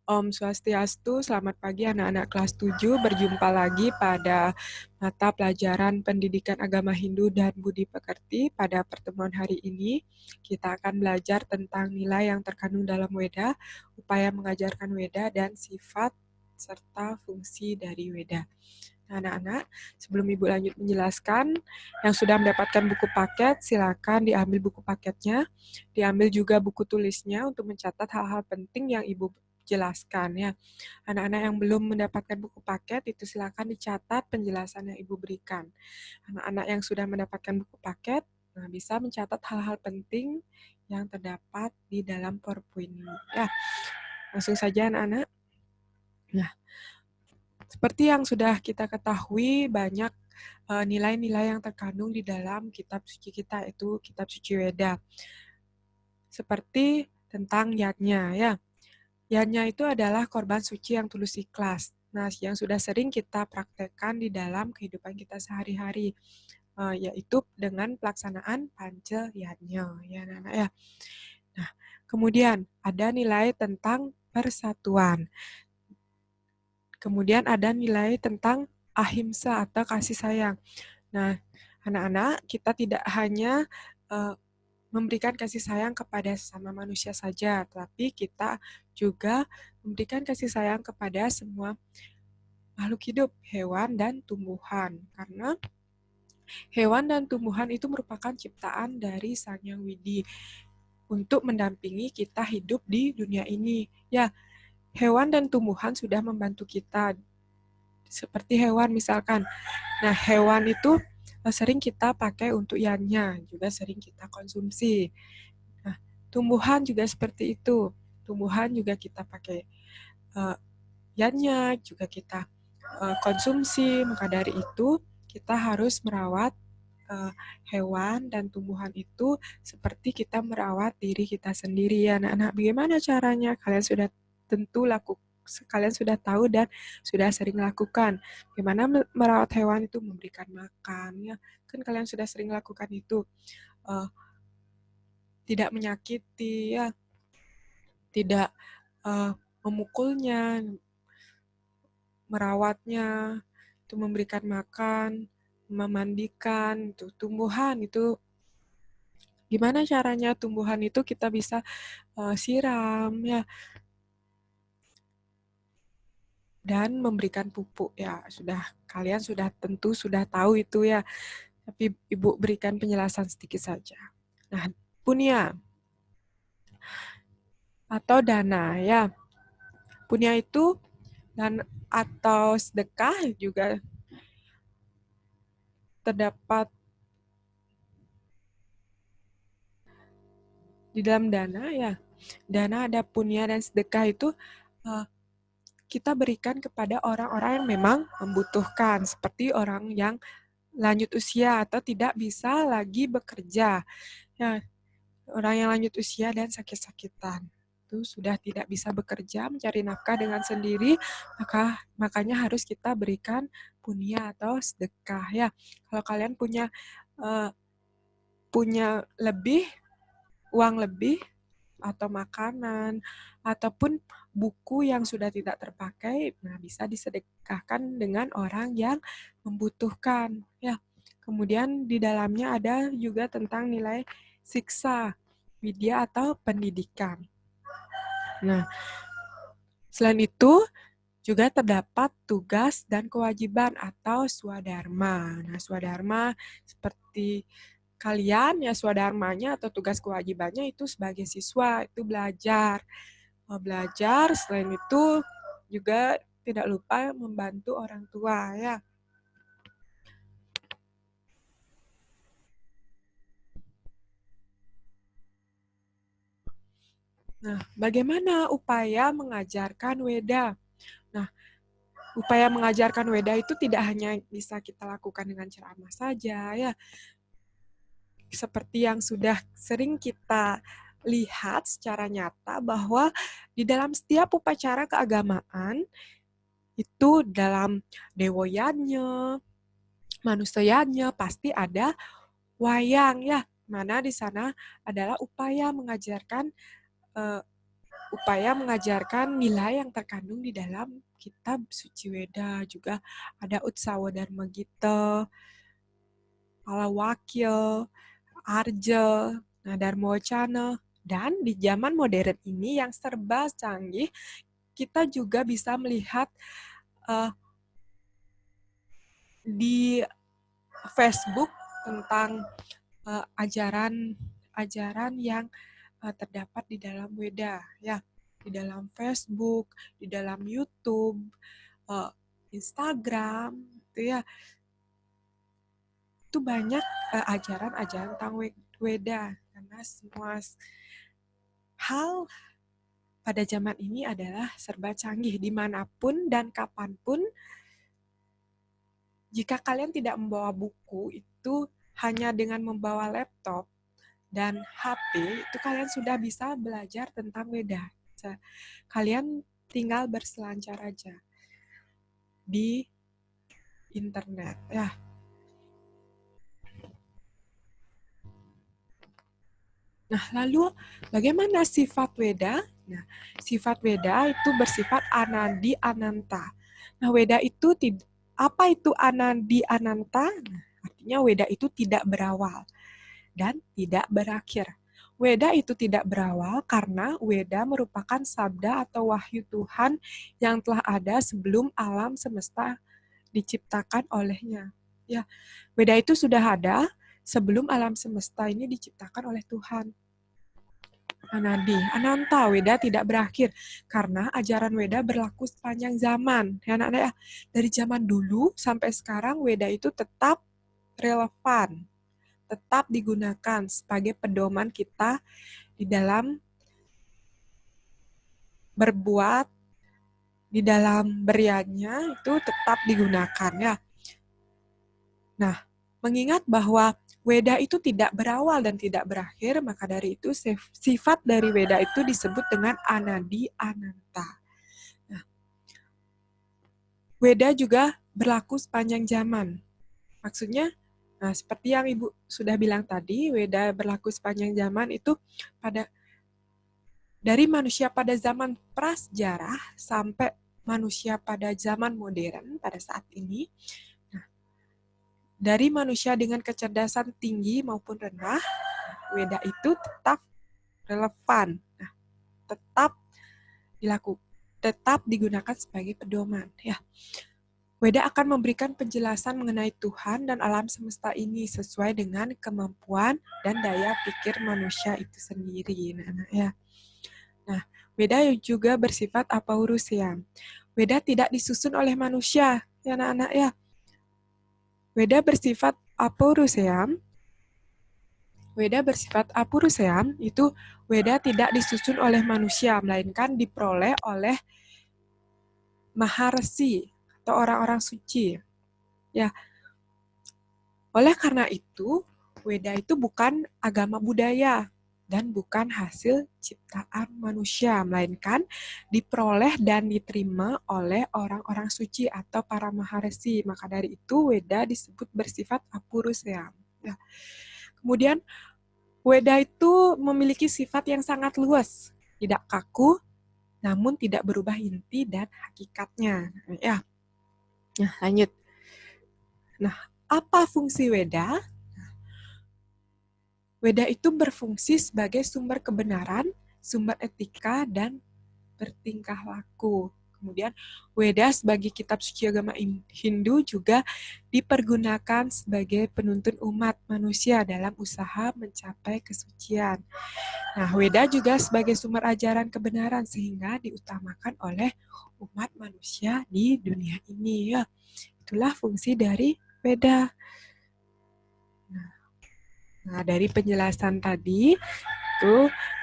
Om Swastiastu, selamat pagi anak-anak kelas 7. Berjumpa lagi pada mata pelajaran Pendidikan Agama Hindu dan Budi Pekerti. Pada pertemuan hari ini, kita akan belajar tentang nilai yang terkandung dalam Weda, upaya mengajarkan Weda, dan sifat serta fungsi dari Weda. Nah, anak-anak, sebelum Ibu lanjut menjelaskan, yang sudah mendapatkan buku paket, silakan diambil buku paketnya, diambil juga buku tulisnya untuk mencatat hal-hal penting yang Ibu jelaskan ya. Anak-anak yang belum mendapatkan buku paket itu silakan dicatat penjelasan yang Ibu berikan. Anak-anak yang sudah mendapatkan buku paket, nah bisa mencatat hal-hal penting yang terdapat di dalam PowerPoint ini. Ya, langsung saja anak-anak. Nah, seperti yang sudah kita ketahui, banyak nilai-nilai yang terkandung di dalam kitab suci kita, yaitu kitab suci Weda. Seperti tentang yatnya ya. Yatnya itu adalah korban suci yang tulus ikhlas. Nah, yang sudah sering kita praktekkan di dalam kehidupan kita sehari-hari, yaitu dengan pelaksanaan pance yatnya, ya anak-anak ya. Nah, kemudian ada nilai tentang persatuan. Kemudian ada nilai tentang ahimsa atau kasih sayang. Nah, anak-anak, kita tidak hanya memberikan kasih sayang kepada sesama manusia saja, tapi kita juga memberikan kasih sayang kepada semua makhluk hidup, hewan dan tumbuhan. Karena hewan dan tumbuhan itu merupakan ciptaan dari Sang Yang Widi untuk mendampingi kita hidup di dunia ini. Ya, hewan dan tumbuhan sudah membantu kita. Seperti hewan misalkan. Nah, hewan itu sering kita pakai untuk yannya, juga sering kita konsumsi. Nah, tumbuhan juga seperti itu. Tumbuhan juga kita pakai yannya, juga kita konsumsi. Maka dari itu, kita harus merawat hewan dan tumbuhan itu seperti kita merawat diri kita sendiri ya anak-anak. Bagaimana caranya? Kalian sudah tahu dan sudah sering lakukan. Bagaimana merawat hewan itu, memberikan makan ya. Kan kalian sudah sering lakukan itu. Tidak menyakiti ya, tidak memukulnya, merawatnya, itu memberikan makan, memandikan, itu tumbuhan itu gimana caranya tumbuhan itu kita bisa siram ya, dan memberikan pupuk ya. Kalian sudah tentu sudah tahu itu ya. Tapi Ibu berikan penjelasan sedikit saja. Nah, punya atau dana ya. Punya itu dan atau sedekah juga terdapat di dalam dana ya. Dana ada punya dan sedekah itu kita berikan kepada orang-orang yang memang membutuhkan, seperti orang yang lanjut usia atau tidak bisa lagi bekerja. Ya, orang yang lanjut usia dan sakit-sakitan itu sudah tidak bisa bekerja, mencari nafkah dengan sendiri, makanya harus kita berikan punya atau sedekah ya. Kalau kalian punya lebih uang lebih atau makanan ataupun buku yang sudah tidak terpakai, nah bisa disedekahkan dengan orang yang membutuhkan ya. Kemudian di dalamnya ada juga tentang nilai siksa, widya atau pendidikan. Nah, selain itu juga terdapat tugas dan kewajiban atau swadharma. Nah, swadharma seperti kalian ya, swadharmanya atau tugas kewajibannya itu sebagai siswa itu belajar. Belajar, selain itu juga tidak lupa membantu orang tua ya. Nah, bagaimana upaya mengajarkan Weda? Nah, upaya mengajarkan Weda itu tidak hanya bisa kita lakukan dengan ceramah saja ya. Seperti yang sudah sering kita lihat secara nyata bahwa di dalam setiap upacara keagamaan itu dalam dewoyannya, manusianya pasti ada wayang ya. Mana di sana adalah upaya mengajarkan berupaya mengajarkan nilai yang terkandung di dalam kitab suci Weda. Juga ada Utsawa Dharma Gita, Palawakya, Arja, nah Dharma Wacana. Dan di zaman modern ini yang serba canggih, kita juga bisa melihat di Facebook tentang ajaran yang terdapat di dalam Weda, ya, di dalam Facebook, di dalam YouTube, Instagram, gitu ya. Itu banyak ajaran-ajaran tentang Weda, karena semua hal pada zaman ini adalah serba canggih dimanapun dan kapanpun. Jika kalian tidak membawa buku, itu hanya dengan membawa laptop dan HP, itu kalian sudah bisa belajar tentang Weda. Kalian tinggal berselancar aja di internet, ya. Nah, lalu bagaimana sifat Weda? Nah, sifat Weda itu bersifat anandi ananta. Nah, Weda itu apa itu anandi ananta? Nah, artinya Weda itu tidak berawal dan tidak berakhir. Weda itu tidak berawal karena Weda merupakan sabda atau wahyu Tuhan yang telah ada sebelum alam semesta diciptakan olehnya. Ya, Weda itu sudah ada sebelum alam semesta ini diciptakan oleh Tuhan. Anadi, Ananta, Weda tidak berakhir karena ajaran Weda berlaku sepanjang zaman. Ya, anak-anak ya, dari zaman dulu sampai sekarang Weda itu tetap relevan, tetap digunakan sebagai pedoman kita di dalam berbuat, di dalam beriannya itu tetap digunakan ya. Nah, mengingat bahwa Weda itu tidak berawal dan tidak berakhir, maka dari itu sifat dari Weda itu disebut dengan anadi ananta. Nah, Weda juga berlaku sepanjang zaman. Maksudnya, nah seperti yang Ibu sudah bilang tadi, Weda berlaku sepanjang zaman itu dari manusia pada zaman prasejarah sampai manusia pada zaman modern pada saat ini. Nah, dari manusia dengan kecerdasan tinggi maupun rendah, Weda itu tetap relevan, nah, tetap digunakan sebagai pedoman. Ya, Weda akan memberikan penjelasan mengenai Tuhan dan alam semesta ini sesuai dengan kemampuan dan daya pikir manusia itu sendiri. Nah, Weda juga bersifat apaurusiam. Weda tidak disusun oleh manusia, ya anak-anak ya. Weda bersifat apaurusiam. Weda bersifat apaurusiam itu Weda tidak disusun oleh manusia, melainkan diperoleh oleh maharsi atau orang-orang suci. Ya. Oleh karena itu, Weda itu bukan agama budaya dan bukan hasil ciptaan manusia, melainkan diperoleh dan diterima oleh orang-orang suci atau para maharsi. Maka dari itu, Weda disebut bersifat apaurusiam. Ya. Kemudian, Weda itu memiliki sifat yang sangat luas, tidak kaku, namun tidak berubah inti dan hakikatnya. Ya. Nah, lanjut. Nah, apa fungsi Weda? Weda itu berfungsi sebagai sumber kebenaran, sumber etika, dan bertingkah laku. Kemudian Weda sebagai kitab suci agama Hindu juga dipergunakan sebagai penuntun umat manusia dalam usaha mencapai kesucian. Nah, Weda juga sebagai sumber ajaran kebenaran sehingga diutamakan oleh umat manusia di dunia ini. Ya, itulah fungsi dari Weda. Nah, dari penjelasan tadi itu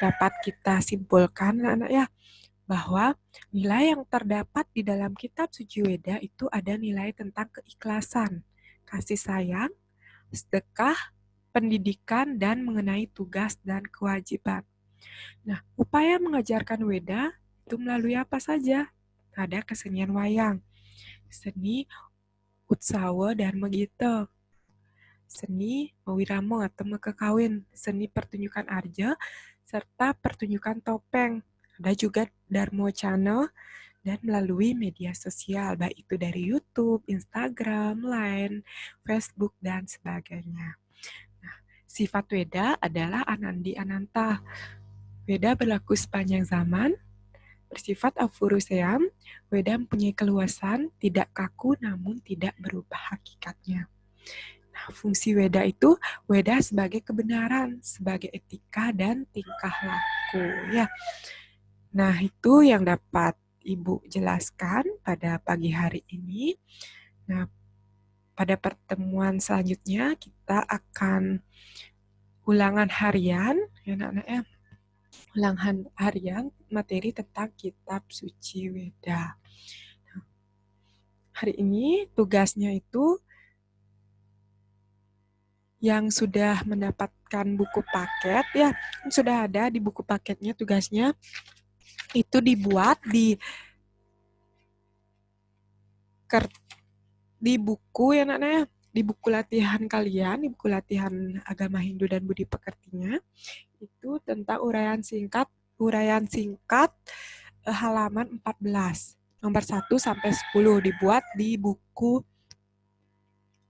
dapat kita simpulkan anak-anak ya, bahwa nilai yang terdapat di dalam kitab suci Weda itu ada nilai tentang keikhlasan, kasih sayang, sedekah, pendidikan, dan mengenai tugas dan kewajiban. Nah, upaya mengajarkan Weda itu melalui apa saja? Ada kesenian wayang, seni Utsawa Dharma Gita, seni Mawiramo atau Mekekawin, seni pertunjukan arja, serta pertunjukan topeng Ada juga Dharma Channel dan melalui media sosial, baik itu dari YouTube, Instagram, Line, Facebook, dan sebagainya. Nah, sifat Weda adalah Anandi Ananta. Weda berlaku sepanjang zaman, bersifat afuruseam. Weda mempunyai keluasan, tidak kaku namun tidak berubah hakikatnya. Nah, fungsi Weda itu, Weda sebagai kebenaran, sebagai etika dan tingkah laku. Ya, nah, itu yang dapat Ibu jelaskan pada pagi hari ini. Nah, pada pertemuan selanjutnya kita akan ulangan harian, ya anak-anak ya. Ulangan harian materi tentang kitab suci Weda. Nah, hari ini tugasnya itu yang sudah mendapatkan buku paket ya, sudah ada di buku paketnya tugasnya itu dibuat di buku ya anak-anak ya, di buku latihan kalian, di buku latihan agama Hindu dan budi pekertinya, itu tentang uraian singkat halaman 14, nomor 1 sampai 10 dibuat di buku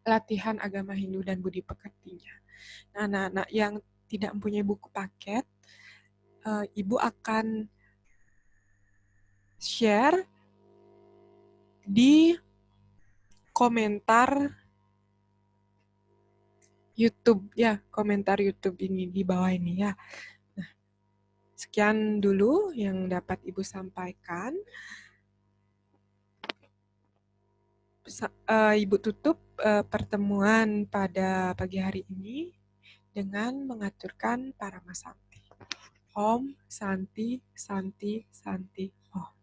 latihan agama Hindu dan budi pekertinya. Nah, anak-anak yang tidak mempunyai buku paket, Ibu akan share di komentar YouTube ya, komentar YouTube ini di bawah ini ya. Nah, sekian dulu yang dapat Ibu sampaikan. Ibu tutup pertemuan pada pagi hari ini dengan mengaturkan Paramasanti. Om Santi Santi Santi Om.